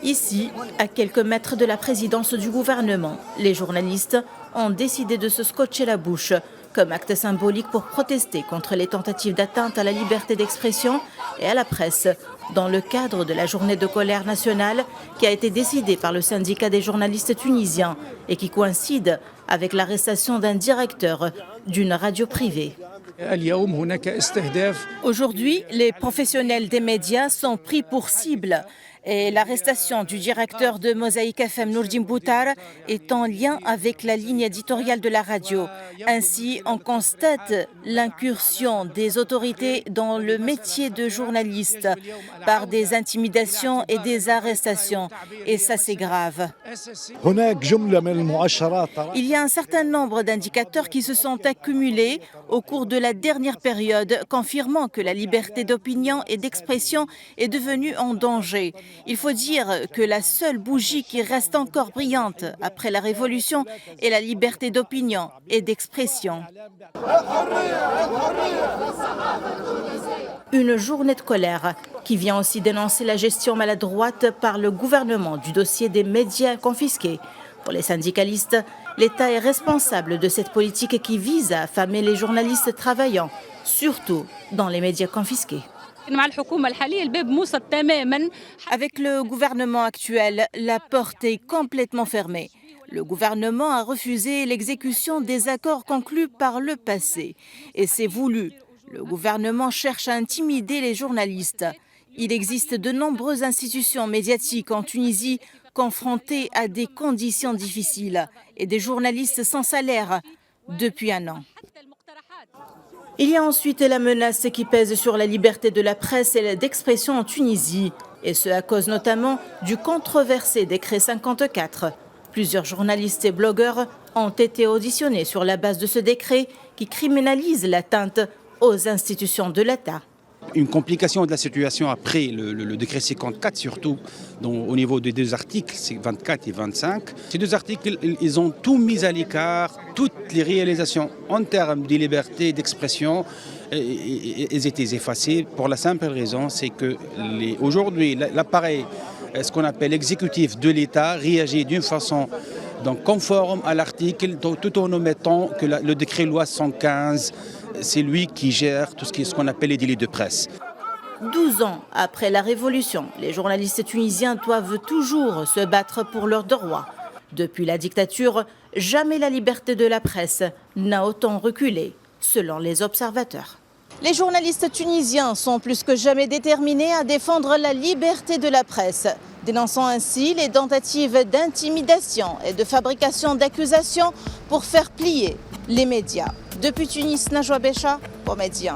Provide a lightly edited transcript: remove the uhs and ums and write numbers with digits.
Ici, à quelques mètres de la présidence du gouvernement, les journalistes ont décidé de se scotcher la bouche comme acte symbolique pour protester contre les tentatives d'atteinte à la liberté d'expression et à la presse dans le cadre de la journée de colère nationale qui a été décidée par le syndicat des journalistes tunisiens et qui coïncide avec l'arrestation d'un directeur d'une radio privée. Aujourd'hui, les professionnels des médias sont pris pour cible et l'arrestation du directeur de Mosaïque FM, Nourdine Boutar, est en lien avec la ligne éditoriale de la radio. Ainsi, on constate l'incursion des autorités dans le métier de journaliste par des intimidations et des arrestations. Et ça, c'est grave. Il y a un certain nombre d'indicateurs qui se sont accumulés au cours de la dernière période, confirmant que la liberté d'opinion et d'expression est devenue en danger. Il faut dire que la seule bougie qui reste encore brillante après la révolution est la liberté d'opinion et d'expression. Une journée de colère qui vient aussi dénoncer la gestion maladroite par le gouvernement du dossier des médias confisqués. Pour les syndicalistes, l'État est responsable de cette politique qui vise à affamer les journalistes travaillant, surtout dans les médias confisqués. Avec le gouvernement actuel, la porte est complètement fermée. Le gouvernement a refusé l'exécution des accords conclus par le passé. Et c'est voulu. Le gouvernement cherche à intimider les journalistes. Il existe de nombreuses institutions médiatiques en Tunisie confrontées à des conditions difficiles et des journalistes sans salaire depuis un an. Il y a ensuite la menace qui pèse sur la liberté de la presse et d'expression en Tunisie, et ce à cause notamment du controversé décret 54. Plusieurs journalistes et blogueurs ont été auditionnés sur la base de ce décret qui criminalise l'atteinte aux institutions de l'État. Une complication de la situation après le décret 54, surtout au niveau des deux articles, c'est 24 et 25. Ces deux articles, ils ont tout mis à l'écart, toutes les réalisations en termes de liberté d'expression, elles étaient effacées pour la simple raison, c'est que aujourd'hui, l'appareil, ce qu'on appelle l'exécutif de l'État, réagit d'une façon donc, conforme à l'article, tout en omettant que le décret loi 115, c'est lui qui gère tout ce qu'on appelle les délits de presse. 12 ans après la Révolution, les journalistes tunisiens doivent toujours se battre pour leurs droits. Depuis la dictature, jamais la liberté de la presse n'a autant reculé, selon les observateurs. Les journalistes tunisiens sont plus que jamais déterminés à défendre la liberté de la presse, dénonçant ainsi les tentatives d'intimidation et de fabrication d'accusations pour faire plier les médias. Depuis Tunis, Najwa Becha, pour Média.